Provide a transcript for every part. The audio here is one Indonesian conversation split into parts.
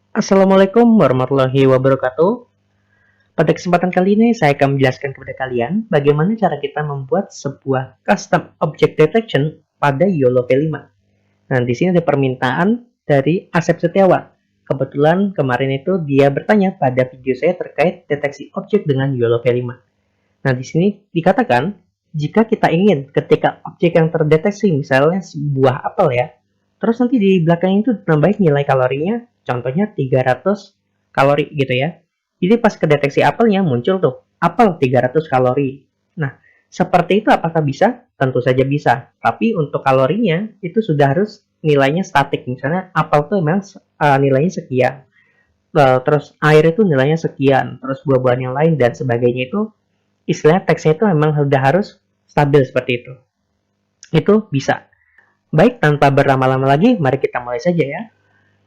Assalamualaikum warahmatullahi wabarakatuh. Pada kesempatan kali ini saya akan menjelaskan kepada kalian bagaimana cara kita membuat sebuah custom object detection pada YOLO V5. Nah, di sini ada permintaan dari Asep Setiawan. Kebetulan kemarin itu dia bertanya pada video saya terkait deteksi objek dengan YOLO V5. Nah, di sini dikatakan jika kita ingin ketika objek yang terdeteksi misalnya sebuah apel ya, terus nanti di belakang itu tambahin nilai kalorinya, contohnya 300 kalori gitu ya. Jadi pas kedeteksi apelnya muncul tuh, apel 300 kalori. Nah, seperti itu apakah bisa? Tentu saja bisa. Tapi untuk kalorinya itu sudah harus nilainya statik. Misalnya apel tuh memang nilainya sekian. Terus air itu nilainya sekian. Terus buah-buahan yang lain dan sebagainya itu istilah teksnya itu memang sudah harus stabil seperti itu. Itu bisa. Baik, tanpa berlama-lama lagi, mari kita mulai saja ya.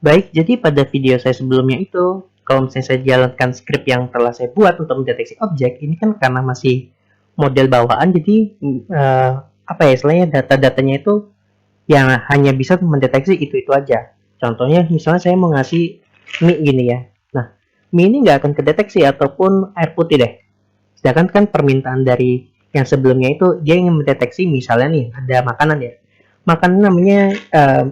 Baik, jadi pada video saya sebelumnya itu, kalau misalnya saya jalankan script yang telah saya buat untuk mendeteksi objek, ini kan karena masih model bawaan, jadi apa ya istilahnya data-datanya itu yang hanya bisa mendeteksi itu aja. Contohnya, misalnya saya mau ngasih mie gini ya. Nah, mie ini nggak akan kedeteksi ataupun air putih deh. Sedangkan kan permintaan dari yang sebelumnya itu dia ingin mendeteksi misalnya nih ada makanan ya. Makanan namanya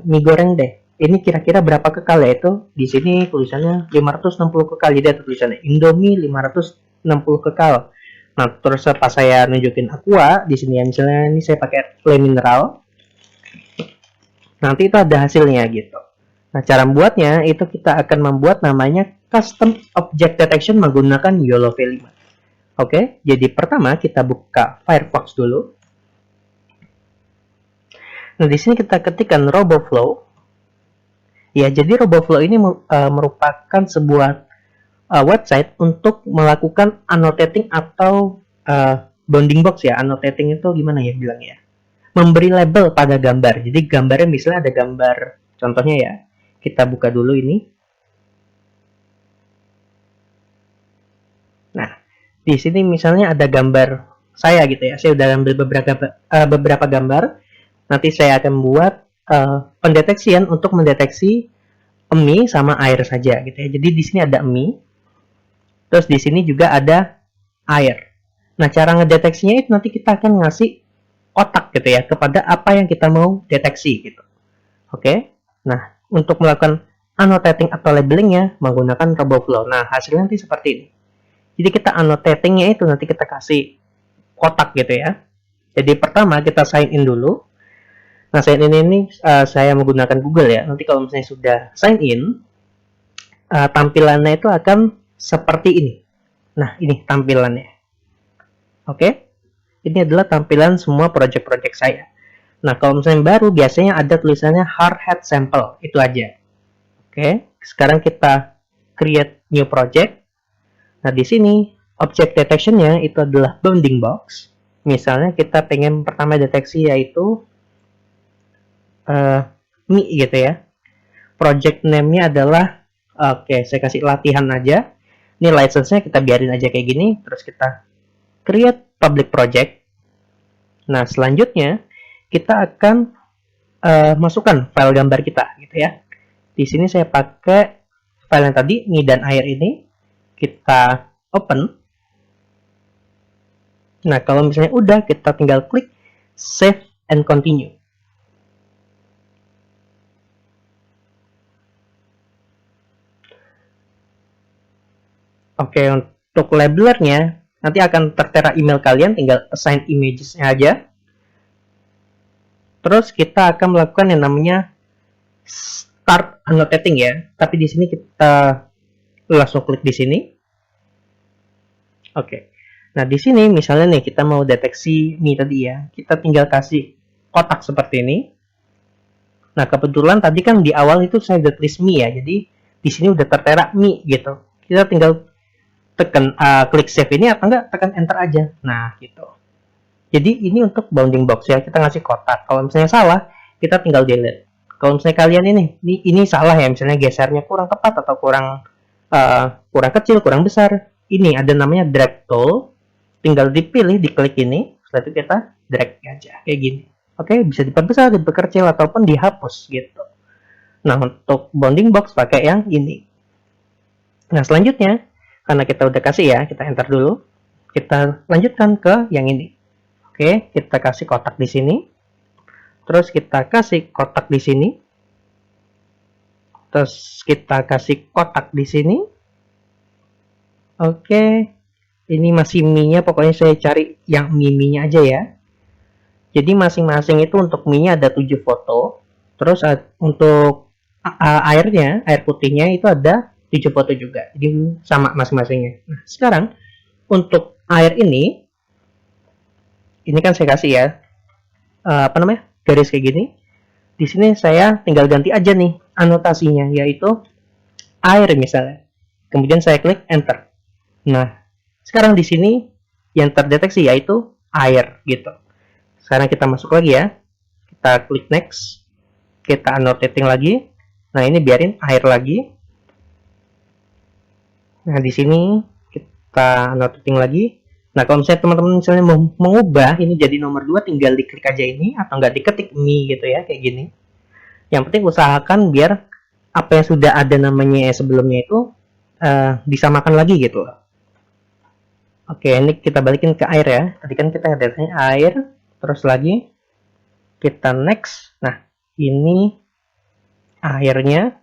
mie goreng deh. Ini kira-kira berapa kekal ya itu? Di sini tulisannya 560 kekal. Jadi ada tulisannya Indomie 560 kekal. Nah, terus pas saya nunjukin Aqua di sini ya misalnya ini saya pakai Le Mineral. Nanti itu ada hasilnya gitu. Nah, cara membuatnya itu kita akan membuat namanya custom object detection menggunakan YOLO V5. Oke, jadi pertama kita buka Firefox dulu. Nah, di sini kita ketikkan RoboFlow. Ya, jadi RoboFlow ini merupakan sebuah website untuk melakukan annotating atau bounding box ya. Annotating itu gimana ya bilangnya? Memberi label pada gambar. Jadi gambarnya misalnya ada gambar, contohnya ya. Kita buka dulu ini. Nah, di sini misalnya ada gambar saya gitu ya. Saya udah ambil beberapa gambar. Nanti saya akan membuat pendeteksian untuk mendeteksi mie sama air saja gitu ya. Jadi di sini ada mie, terus di sini juga ada air. Nah, cara ngedeteksinya itu nanti kita akan ngasih kotak gitu ya kepada apa yang kita mau deteksi gitu. Oke. Nah, untuk melakukan annotating atau labelingnya menggunakan RoboFlow. Nah, hasilnya nanti seperti ini. Jadi kita annotatingnya itu nanti kita kasih kotak gitu ya. Jadi pertama kita sign in dulu. Nah, sign in ini saya menggunakan Google ya. Nanti kalau misalnya sudah sign in, tampilannya itu akan seperti ini. Nah, ini tampilannya. Oke? Ini adalah tampilan semua project-project saya. Nah, kalau misalnya baru, biasanya ada tulisannya hard hat sample. Itu aja. Oke? Sekarang kita create new project. Nah, di sini object detection-nya itu adalah bounding box. Misalnya kita pengen pertama deteksi yaitu mie gitu ya. Project name-nya adalah saya kasih latihan aja. Ini license-nya kita biarin aja kayak gini, terus kita create public project. Nah, selanjutnya kita akan masukkan file gambar kita gitu ya. Di sini saya pakai file yang tadi mie dan air ini. Kita open. Nah, kalau misalnya udah, kita tinggal klik save and continue. Oke, untuk labelernya nanti akan tertera email kalian, tinggal assign images-nya aja. Terus kita akan melakukan yang namanya start annotating ya. Tapi di sini kita langsung klik di sini. Oke. Nah, di sini misalnya nih kita mau deteksi mie tadi ya. Kita tinggal kasih kotak seperti ini. Nah, kebetulan tadi kan di awal itu saya udah tulis mie ya. Jadi di sini udah tertera mie gitu. Kita tinggal tekan klik save ini atau enggak tekan enter aja. Nah, gitu. Jadi ini untuk bounding box ya, kita ngasih kotak. Kalau misalnya salah, kita tinggal delete. Kalau misalnya kalian ini salah ya, misalnya gesernya kurang tepat atau kurang kecil, kurang besar. Ini ada namanya drag tool. Tinggal dipilih, diklik ini, setelah itu kita drag aja kayak gini. Oke, bisa diperbesar, diperkecil ataupun dihapus gitu. Nah, untuk bounding box pakai yang ini. Nah, selanjutnya, karena kita udah kasih ya, kita enter dulu. Kita lanjutkan ke yang ini. Oke, kita kasih kotak di sini. Terus kita kasih kotak di sini. Terus kita kasih kotak di sini. Oke, ini masih mie-nya, pokoknya saya cari yang mie-nya aja ya. Jadi masing-masing itu untuk mie-nya ada 7 foto. Terus untuk airnya, air putihnya itu ada 7 foto juga. Jadi sama masing-masingnya. Nah, sekarang untuk air ini kan saya kasih ya, apa namanya, garis kayak gini. Di sini saya tinggal ganti aja nih anotasinya, yaitu air misalnya. Kemudian saya klik enter. Nah, sekarang di sini yang terdeteksi yaitu air gitu. Sekarang kita masuk lagi ya. Kita klik next. Kita annotating lagi. Nah, ini biarin air lagi. Nah, di sini kita annotating lagi. Nah, kalau misalnya teman-teman misalnya mau mengubah ini jadi nomor 2, tinggal diklik aja ini atau nggak diketik mie gitu ya, kayak gini. Yang penting usahakan biar apa yang sudah ada namanya sebelumnya itu disamakan lagi gitu. Oke, ini kita balikin ke air ya. Tadi kan kita datanya air, terus lagi kita next. Nah, ini airnya.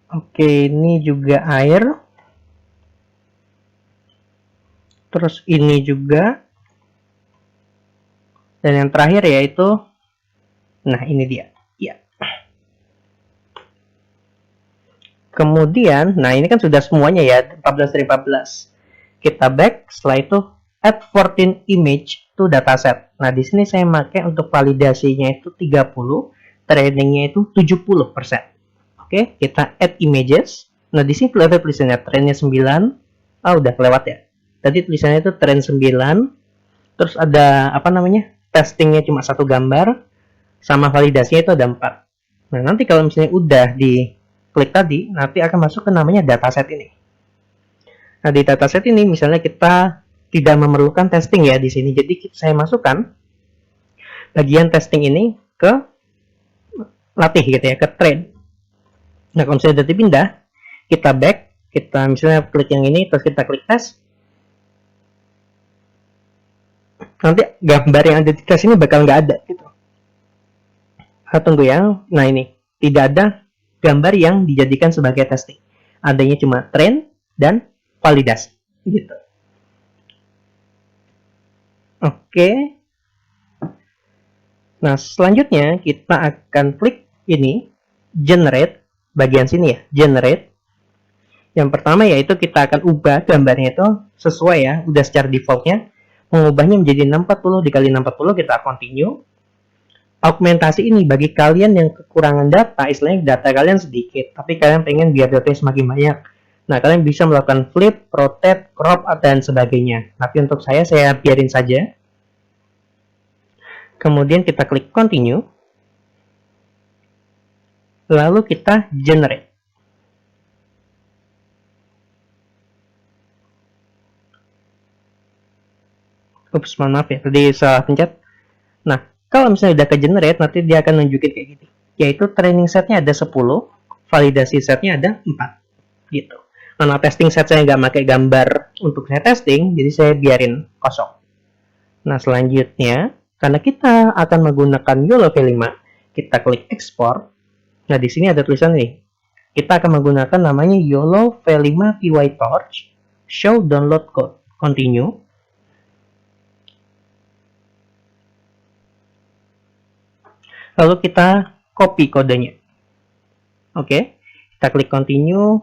Oke, ini juga air. Terus ini juga. Dan yang terakhir yaitu, nah ini dia. Ya. Kemudian, nah ini kan sudah semuanya ya, 14 dari 14. Kita back, setelah itu add 14 image to dataset. Nah, di sini saya pakai untuk validasinya itu 30, trainingnya itu 70%. Oke, kita add images. Nah, di sini ada tulisannya trainnya 9. Ah, udah kelewat ya. Tadi tulisannya itu train 9. Terus ada apa namanya? Testingnya cuma satu gambar, sama validasinya itu ada 4. Nah, nanti kalau misalnya udah di klik tadi, nanti akan masuk ke namanya dataset ini. Nah, di dataset ini misalnya kita tidak memerlukan testing ya di sini. Jadi saya masukkan bagian testing ini ke latih gitu ya, ke train. Nah, kalau misalnya udah dipindah, kita back, kita misalnya klik yang ini, terus kita klik tes. Nanti gambar yang ada di tes ini bakal nggak ada gitu. Tunggu ya. Nah, ini tidak ada gambar yang dijadikan sebagai testing. Adanya cuma train dan validasi gitu. Oke. Nah, selanjutnya kita akan klik ini generate, bagian sini ya, generate. Yang pertama yaitu kita akan ubah gambarnya itu sesuai ya, udah secara defaultnya. Mengubahnya menjadi 640 dikali 640, kita continue. Augmentasi ini bagi kalian yang kekurangan data, istilahnya data kalian sedikit, tapi kalian pengen biar datanya semakin banyak. Nah, kalian bisa melakukan flip, rotate, crop, dan sebagainya. Tapi untuk saya biarin saja. Kemudian kita klik continue. Lalu kita generate. Ups, maaf ya, tadi salah pencet. Nah, kalau misalnya udah ke generate, nanti dia akan nunjukin kayak gini. Yaitu training setnya ada 10, validasi setnya ada 4. Gitu. Karena testing set saya nggak pakai gambar untuk saya testing, jadi saya biarin kosong. Nah, selanjutnya, karena kita akan menggunakan YOLO V5, kita klik export. Nah, di sini ada tulisan nih. Kita akan menggunakan namanya YOLO V5 PyTorch, show download code. Continue. Lalu kita copy kodenya. Oke, kita klik continue.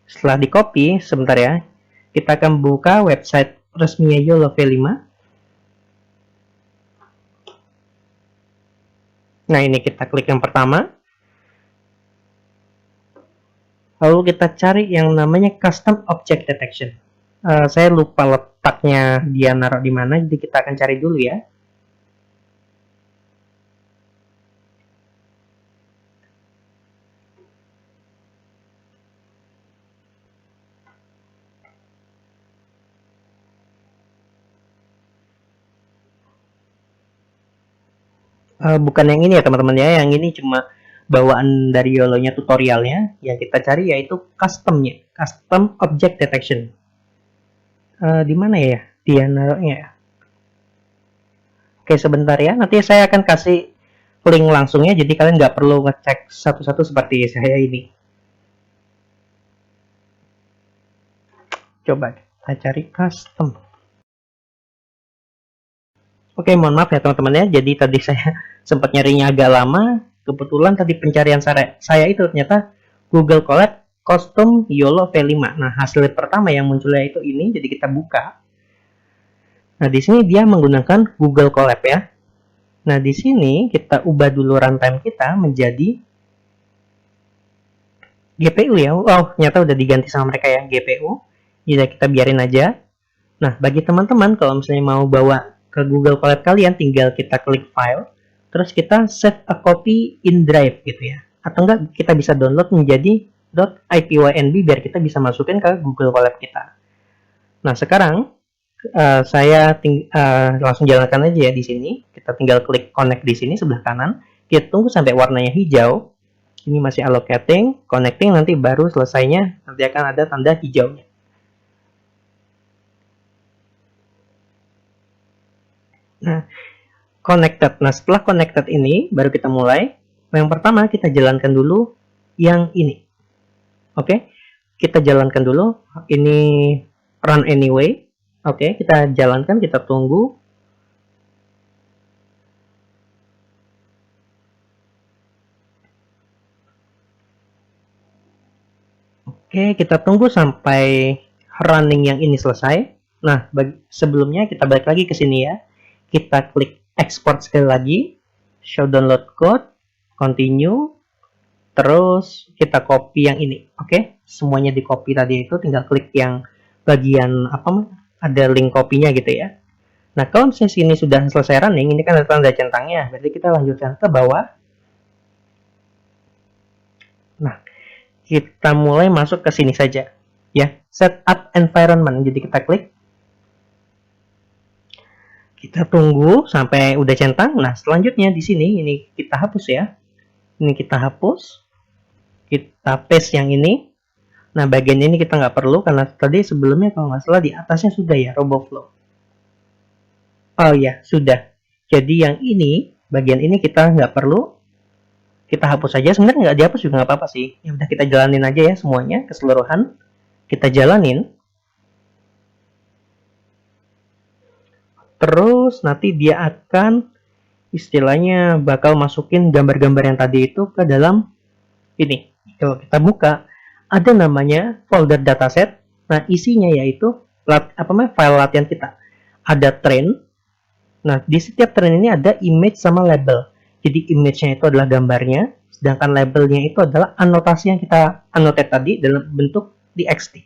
Setelah di copy, sebentar ya, kita akan buka website resminya YOLO V5. Nah, ini kita klik yang pertama. Lalu kita cari yang namanya custom object detection. Saya lupa letaknya dia naruh di mana, jadi kita akan cari dulu ya. Bukan yang ini ya teman-teman ya, yang ini cuma bawaan dari YOLO-nya tutorialnya. Yang kita cari yaitu custom-nya, custom object detection. Di mana ya dia naruhnya? Oke, sebentar ya. Nanti saya akan kasih link langsungnya, jadi kalian nggak perlu ngecek satu-satu seperti saya ini. Coba kita cari custom. Oke, mohon maaf ya teman-teman ya. Jadi tadi saya sempat nyarinya agak lama. Kebetulan tadi pencarian saya itu ternyata Google Colab Custom YOLO V5. Nah, hasil pertama yang munculnya itu ini. Jadi kita buka. Nah, di sini dia menggunakan Google Colab ya. Nah, di sini kita ubah dulu runtime kita menjadi GPU ya. Oh, ternyata udah diganti sama mereka ya, GPU. Jadi kita biarin aja. Nah, bagi teman-teman kalau misalnya mau bawa ke Google Colab kalian, tinggal kita klik file, terus kita save a copy in drive gitu ya. Atau enggak, kita bisa download menjadi .ipynb biar kita bisa masukin ke Google Colab kita. Nah, sekarang saya langsung jalankan aja ya di sini. Kita tinggal klik connect di sini sebelah kanan. Kita tunggu sampai warnanya hijau. Ini masih allocating, connecting, nanti baru selesainya nanti akan ada tanda hijaunya. Nah, connected. Nah, setelah connected ini, baru kita mulai. Yang pertama, kita jalankan dulu yang ini. Oke, kita jalankan dulu. Ini run anyway. Oke, kita jalankan, kita tunggu. Oke, kita tunggu sampai running yang ini selesai. Nah, sebelumnya kita balik lagi ke sini ya. Kita klik export sekali lagi, show download code, continue, terus kita copy yang ini. Oke, semuanya di copy tadi itu, tinggal klik yang bagian ada link kopinya gitu ya. Nah, kalau misalnya sini sudah selesai running, ini kan ada tanda centangnya, berarti kita lanjutkan ke bawah. Nah, kita mulai masuk ke sini saja ya, setup environment. Jadi kita klik, kita tunggu sampai udah centang. Nah, selanjutnya di sini ini kita hapus ya. Ini kita hapus. Kita paste yang ini. Nah, bagian ini kita nggak perlu karena tadi sebelumnya kalau nggak salah di atasnya sudah ya, RoboFlow. Oh ya, sudah. Jadi yang ini, bagian ini kita nggak perlu. Kita hapus saja. Sebenarnya nggak dihapus juga nggak apa-apa sih. Ya udah, kita jalanin aja ya semuanya keseluruhan. Kita jalanin. Terus nanti dia akan istilahnya bakal masukin gambar-gambar yang tadi itu ke dalam ini. Kalau kita buka, ada namanya folder dataset. Nah, isinya yaitu file latihan kita. Ada train. Nah, di setiap train ini ada image sama label. Jadi image-nya itu adalah gambarnya, sedangkan labelnya itu adalah anotasi yang kita annotate tadi dalam bentuk txt.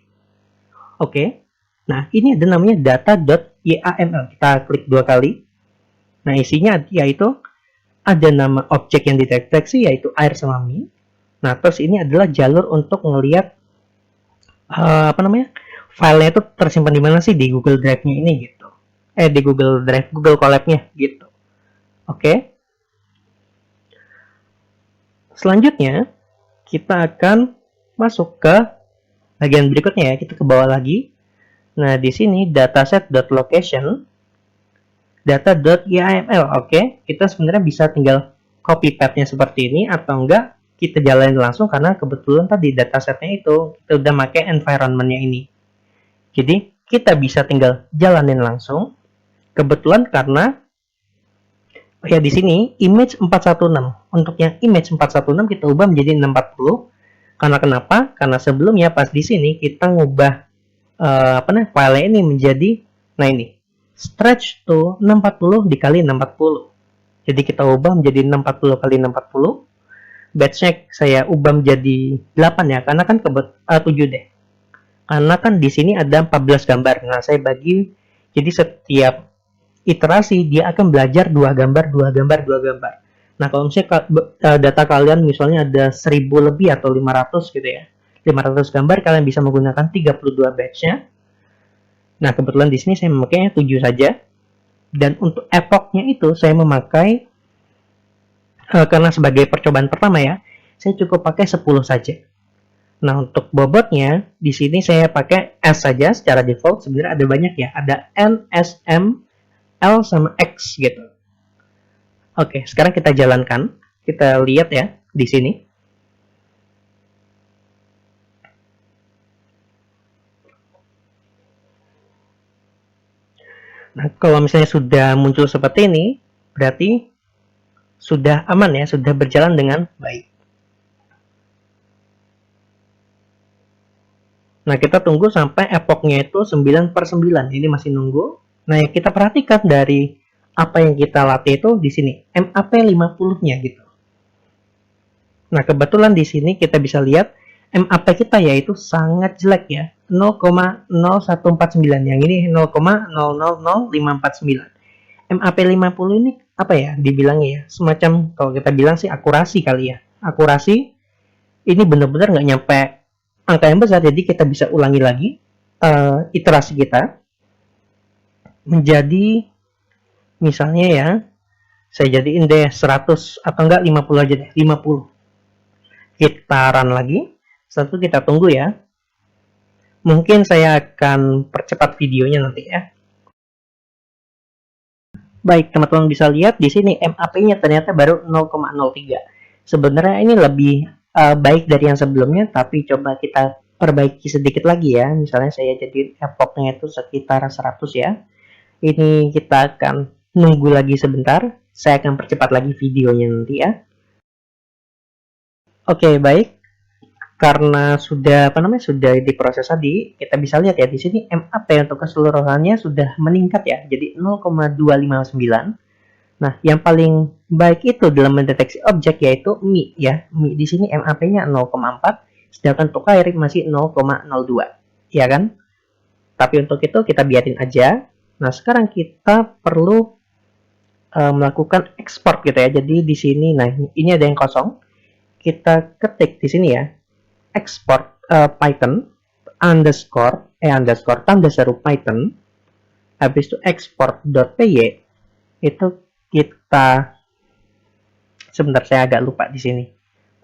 Oke. Nah, ini ada namanya data.yaml. Kita klik 2 kali. Nah, isinya yaitu ada nama objek yang dideteksi yaitu air sama mie. Nah, terus ini adalah jalur untuk ngelihat filenya itu tersimpan di mana sih di Google Drive-nya ini gitu. Di Google Drive, Google Colab-nya gitu. Oke. Selanjutnya, kita akan masuk ke bagian berikutnya ya. Kita ke bawah lagi. Nah, di sini dataset.location data.yml. Oke, kita sebenarnya bisa tinggal copy path-nya seperti ini atau enggak kita jalanin langsung karena kebetulan tadi datasetnya itu kita udah pakai environment-nya ini. Jadi, kita bisa tinggal jalanin langsung. Kebetulan karena ya di sini image 416. Untuk yang image 416 kita ubah menjadi 640. Karena kenapa? Karena sebelumnya pas di sini kita ngubah filenya ini menjadi, nah ini stretch to 640 dikali 640. Jadi kita ubah menjadi 640 kali 640. Batch-nya saya ubah menjadi 8 ya, karena kan 7 deh. Karena kan di sini ada 14 gambar. Nah, saya bagi jadi setiap iterasi dia akan belajar 2 gambar, 2 gambar, 2 gambar. Nah, kalau misalnya data kalian misalnya ada 1000 lebih atau 500 gitu ya. 500 gambar, kalian bisa menggunakan 32 batch-nya. Nah, kebetulan di sini saya memakainya 7 saja. Dan untuk epoch-nya itu saya memakai karena sebagai percobaan pertama ya, saya cukup pakai 10 saja. Nah, untuk bobotnya, di sini saya pakai S saja secara default. Sebenarnya ada banyak ya, ada N, S, M, L, sama X gitu. Oke, sekarang kita jalankan. Kita lihat ya, di sini. Nah, kalau misalnya sudah muncul seperti ini, berarti sudah aman ya, sudah berjalan dengan baik. Nah, kita tunggu sampai epochnya itu 9/9. Ini masih nunggu. Nah, yang kita perhatikan dari apa yang kita latih itu di sini, MAP 50-nya gitu. Nah, kebetulan di sini kita bisa lihat MAP kita yaitu sangat jelek ya, 0,0149. Yang ini 0,000549. MAP 50 ini apa ya dibilangnya ya, semacam kalau kita bilang sih akurasi kali ya. Akurasi ini benar-benar nggak nyampe angka yang besar, jadi kita bisa ulangi lagi iterasi kita menjadi misalnya ya, saya jadiin deh 100 atau enggak 50 aja deh, 50. Kita run lagi, setelah itu kita tunggu ya. Mungkin saya akan percepat videonya nanti ya. Baik, teman-teman bisa lihat di sini MAP-nya ternyata baru 0,03. Sebenarnya ini lebih baik dari yang sebelumnya, tapi coba kita perbaiki sedikit lagi ya. Misalnya saya jadi epochnya itu sekitar 100 ya. Ini kita akan nunggu lagi sebentar. Saya akan percepat lagi videonya nanti ya. Oke, baik. Karena sudah sudah diproses tadi, kita bisa lihat ya di sini MAP untuk keseluruhannya sudah meningkat ya, jadi 0,259. Nah, yang paling baik itu dalam mendeteksi objek yaitu Mi ya. Mi di sini MAP-nya 0,4, sedangkan untuk air masih 0,02. Ya kan? Tapi untuk itu kita biarin aja. Nah, sekarang kita perlu melakukan ekspor gitu ya. Jadi di sini nah ini ada yang kosong. Kita ketik di sini ya. Export Python underscore tanda seru Python. Habis itu export.py itu kita sebentar saya agak lupa di sini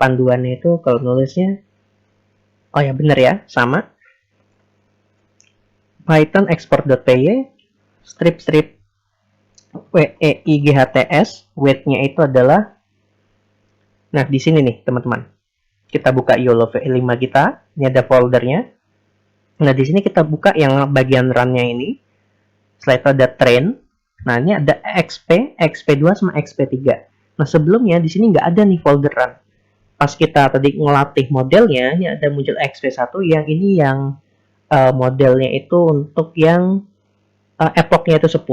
panduannya itu kalau nulisnya oh ya benar ya sama Python export.py strip weights weight-nya itu adalah nah di sini nih teman-teman kita buka YOLO V5 kita ini ada foldernya. Nah di sini kita buka yang bagian run-nya ini. Setelah itu ada train. Nah ini ada XP2 sama XP3. Nah sebelumnya di sini nggak ada nih folder run. Pas kita tadi ngelatih modelnya, ini ada muncul XP1 yang ini yang modelnya itu untuk yang epochnya itu 10,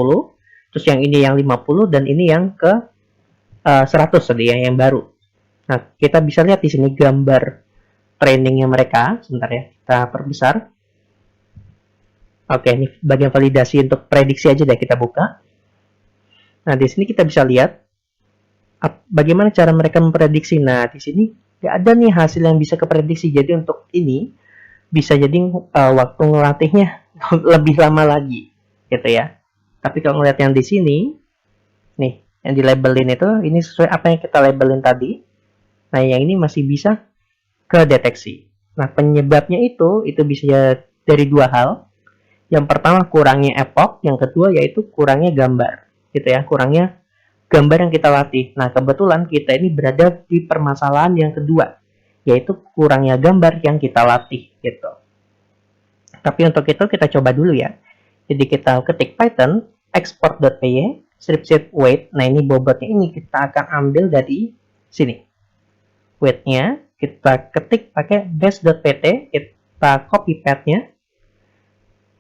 terus yang ini yang 50 dan ini yang ke 100 tadi ya, yang baru. Nah, kita bisa lihat di sini gambar trainingnya mereka. Sebentar ya, kita perbesar. Oke, ini bagian validasi untuk prediksi aja deh kita buka. Nah, di sini kita bisa lihat bagaimana cara mereka memprediksi. Nah, di sini nggak ada nih hasil yang bisa keprediksi. Jadi untuk ini bisa jadi waktu ngelatihnya lebih lama lagi, gitu ya. Tapi kalau ngeliat yang di sini, nih, yang di labelin itu, ini sesuai apa yang kita labelin tadi. Nah, yang ini masih bisa kedeteksi. Nah, penyebabnya itu bisa dari dua hal. Yang pertama kurangnya epoch, yang kedua yaitu kurangnya gambar, gitu ya, kurangnya gambar yang kita latih. Nah, kebetulan kita ini berada di permasalahan yang kedua, yaitu kurangnya gambar yang kita latih, gitu. Tapi untuk itu kita coba dulu ya. Jadi kita ketik Python export.py strip weight. Nah, ini bobotnya ini kita akan ambil dari sini. Weight-nya kita ketik pakai base.pt, kita copy path-nya,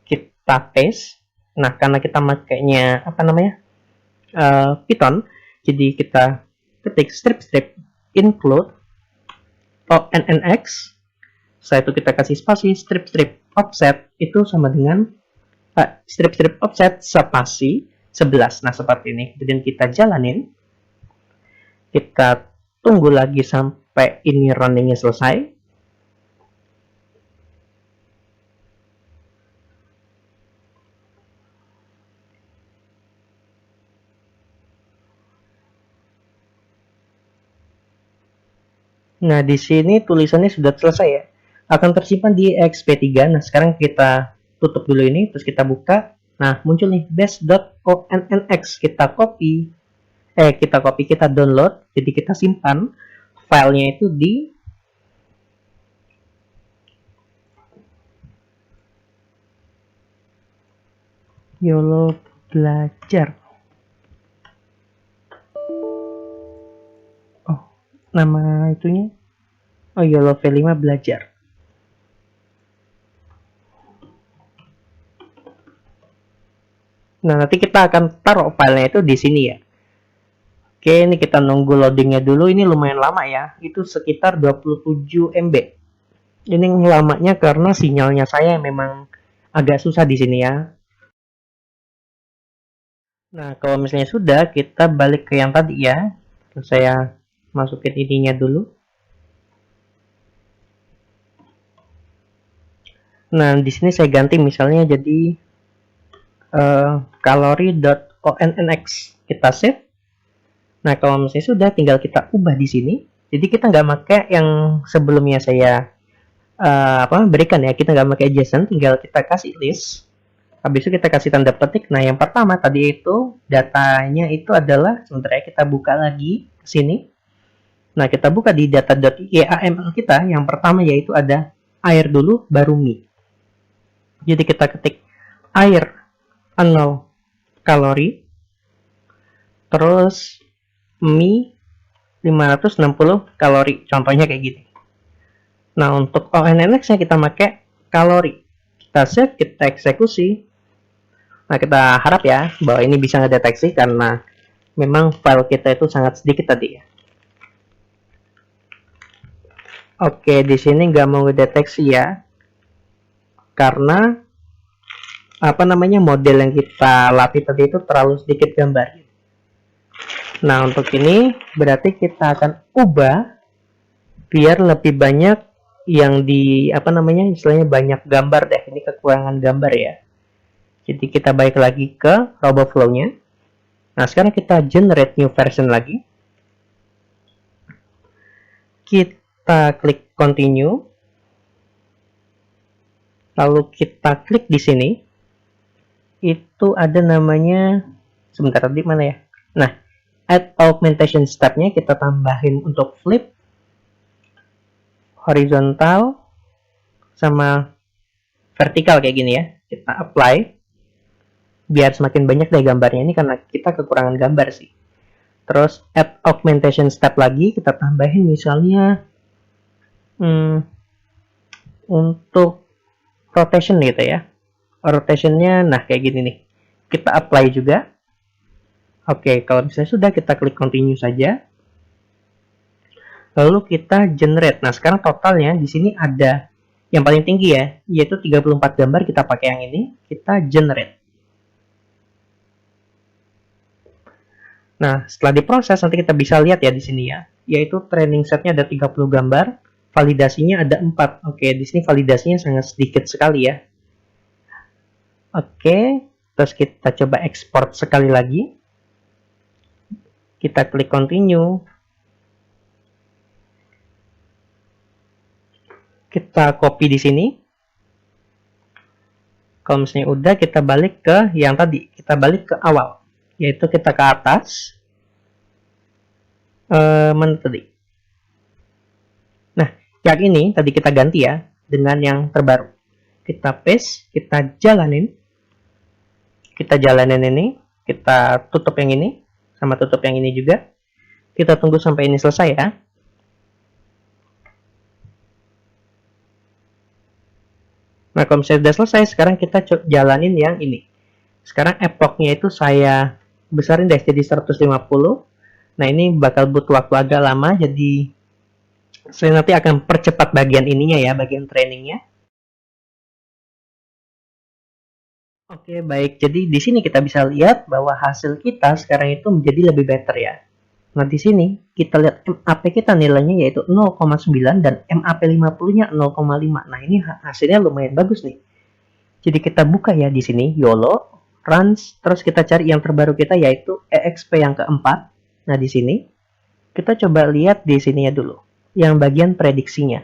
kita paste. Nah, karena kita makainya Python, jadi kita ketik strip include ONNX. Setelah itu kita kasih spasi strip offset itu sama dengan strip offset spasi 11. Nah, seperti ini. Kemudian kita jalanin. Kita tunggu lagi sampai ini runningnya selesai. Nah, di sini tulisannya sudah selesai ya. Akan tersimpan di exp3. Nah, sekarang kita tutup dulu ini, terus kita buka. Nah, muncul nih base.onnx. Kita download, jadi kita simpan filenya itu di YOLO belajar. Oh, nama itunya YOLO V5 belajar. Nah, nanti kita akan taruh filenya itu di sini ya. Oke, ini kita nunggu loadingnya dulu. Ini lumayan lama ya. Itu sekitar 27 MB. Ini lamanya karena sinyalnya saya memang agak susah di sini ya. Nah, kalau misalnya sudah, kita balik ke yang tadi ya. Terus saya masukin ininya dulu. Nah, di sini saya ganti misalnya jadi kalori.onnx. Kita save. Nah, kalau misalnya sudah, tinggal kita ubah di sini. Jadi kita nggak pakai yang sebelumnya saya berikan ya. Kita nggak pakai JSON, tinggal kita kasih list. Habis itu kita kasih tanda petik. Nah, yang pertama tadi itu datanya itu adalah, sebentar ya, kita buka lagi ke sini. Nah, kita buka di data.yaml kita. Yang pertama yaitu ada air dulu, baru mie. Jadi kita ketik air 0 kalori, terus mie 560 kalori. Contohnya kayak gini. Nah, untuk ONNX-nya kita pakai kalori. Kita save, kita eksekusi. Nah, kita harap ya bahwa ini bisa ngedeteksi karena memang file kita itu sangat sedikit tadi ya. Oke, di sini nggak mau ngedeteksi ya. Karena model yang kita latih tadi itu terlalu sedikit gambar. Nah, untuk ini berarti kita akan ubah biar lebih banyak yang di istilahnya banyak gambar deh. Ini kekurangan gambar ya. Jadi kita balik lagi ke RoboFlow-nya. Nah, sekarang kita generate new version lagi. Kita klik continue. Lalu kita klik di sini. Itu ada namanya, sebentar tadi mana ya? Nah, add augmentation step-nya kita tambahin untuk flip, horizontal, sama vertikal kayak gini ya. Kita apply. Biar semakin banyak deh gambarnya, ini karena kita kekurangan gambar sih. Terus add augmentation step lagi, kita tambahin misalnya untuk rotation gitu ya. Rotationnya nah kayak gini nih. Kita apply juga. Oke, kalau misalnya sudah, kita klik continue saja. Lalu kita generate. Nah, sekarang totalnya di sini ada yang paling tinggi ya, yaitu 34 gambar. Kita pakai yang ini, kita generate. Nah, setelah diproses nanti kita bisa lihat ya di sini ya, yaitu training setnya ada 30 gambar, validasinya ada 4. Oke, di sini validasinya sangat sedikit sekali ya. Oke, terus kita coba export sekali lagi. Kita klik continue. Kita copy di sini. Kalau misalnya udah, kita balik ke yang tadi, kita balik ke awal. Yaitu kita ke atas. Mana tadi? Nah, yang ini tadi kita ganti ya dengan yang terbaru. Kita paste, kita jalanin. Kita jalanin ini, kita tutup yang ini, sama tutup yang ini juga. Kita tunggu sampai ini selesai ya. Nah, kalau misalnya sudah selesai, sekarang kita jalanin yang ini. Sekarang epochnya itu saya besarin deh jadi 150. Nah, ini bakal butuh waktu agak lama, jadi saya nanti akan percepat bagian ininya ya, bagian trainingnya. Oke, baik. Jadi di sini kita bisa lihat bahwa hasil kita sekarang itu menjadi lebih better ya. Nah, di sini kita lihat MAP kita nilainya yaitu 0,9 dan MAP 50-nya 0,5. Nah, ini hasilnya lumayan bagus nih. Jadi kita buka ya di sini YOLO, runs, terus kita cari yang terbaru kita yaitu EXP yang keempat. Nah, di sini kita coba lihat di sininya dulu. yang bagian prediksinya.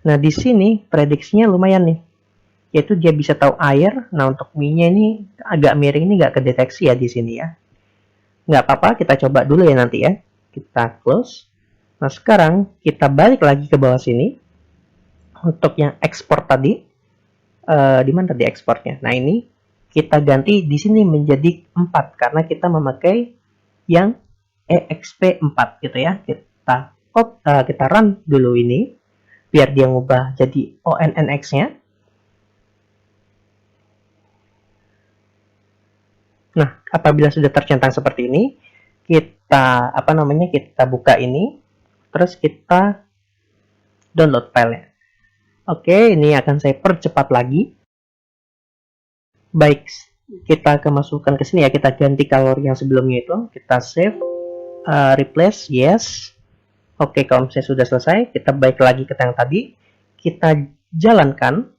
Nah, di sini prediksinya lumayan nih, yaitu dia bisa tahu air. Nah, untuk mie-nya ini agak miring, ini nggak kedeteksi ya di sini ya. Nggak apa-apa, kita coba dulu ya nanti ya. Kita close. Nah, sekarang kita balik lagi ke bawah sini. Untuk yang ekspor tadi, di mana tadi ekspornya? Nah, ini kita ganti di sini menjadi 4 karena kita memakai yang EXP4 gitu ya. Kita run dulu ini biar dia ngubah jadi ONNX-nya. Nah, apabila sudah tercentang seperti ini, kita kita buka ini, terus kita download filenya. Oke, ini akan saya percepat lagi. Baik, kita akan masukkan ke sini ya, kita ganti kalori yang sebelumnya itu, kita save, replace, yes. Oke, kalau misalnya sudah selesai, kita balik lagi ke yang tadi, kita jalankan.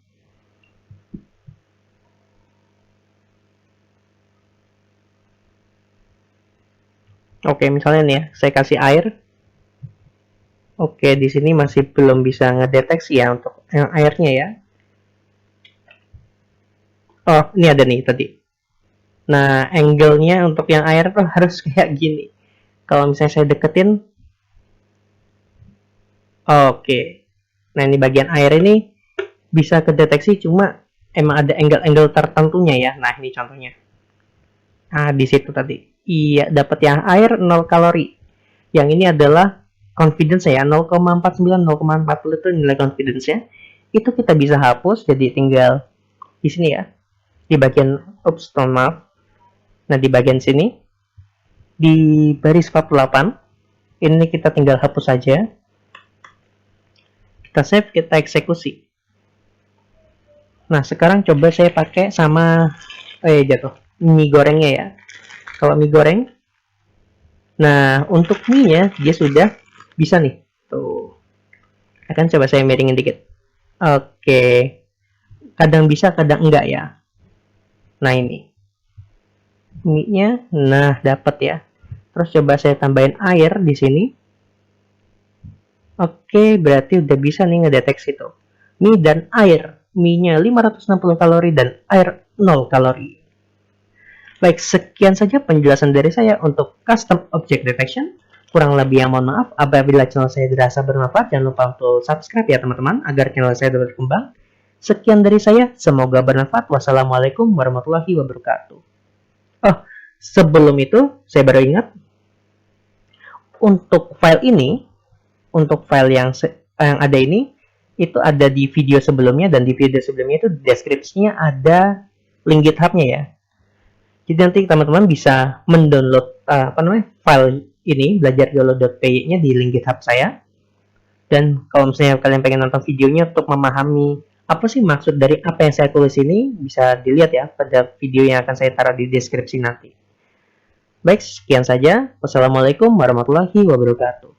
Oke, misalnya nih ya, saya kasih air. Oke, di sini masih belum bisa ngedeteksi ya untuk yang airnya ya. Oh, ini ada nih tadi. Nah, angle-nya untuk yang air tuh harus kayak gini. Kalau misalnya saya deketin, oke. Nah, ini bagian air ini bisa kedeteksi, cuma emang ada angle-angle tertentunya ya. Nah, ini contohnya. Nah, di situ tadi. Iya, dapat yang air 0 kalori. Yang ini adalah confidence ya, 0,49, 0,40 itu nilai confidence-nya. Itu kita bisa hapus, jadi tinggal di sini ya. Di bagian, maaf. Nah, di bagian sini, di baris 48, ini kita tinggal hapus saja. Kita save, kita eksekusi. Nah, sekarang coba saya pakai sama jatuh mie gorengnya ya. Kalau mie goreng, nah untuk mie-nya dia sudah bisa nih. Tuh. Akan coba saya miringin dikit. Oke. Kadang bisa, kadang enggak ya. Nah, ini. Mie-nya nah dapat ya. Terus coba saya tambahin air di sini. Oke, berarti udah bisa nih ngedeteksi tuh. Mie dan air. Mie-nya 560 kalori dan air 0 kalori. Baik, sekian saja penjelasan dari saya untuk Custom Object Detection. Kurang lebih yang mohon maaf. Apabila channel saya dirasa bermanfaat, jangan lupa untuk subscribe ya teman-teman, agar channel saya dapat berkembang. Sekian dari saya, semoga bermanfaat. Wassalamualaikum warahmatullahi wabarakatuh. Oh, sebelum itu, saya baru ingat, untuk file ini, untuk file yang ada ini, itu ada di video sebelumnya, dan di video sebelumnya itu deskripsinya ada link GitHub-nya ya. Jadi nanti teman-teman bisa mendownload file ini belajarjolo.py-nya di link GitHub saya. Dan kalau misalnya kalian pengen nonton videonya untuk memahami apa sih maksud dari apa yang saya tulis ini, bisa dilihat ya pada video yang akan saya taruh di deskripsi nanti. Baik, sekian saja. Wassalamualaikum warahmatullahi wabarakatuh.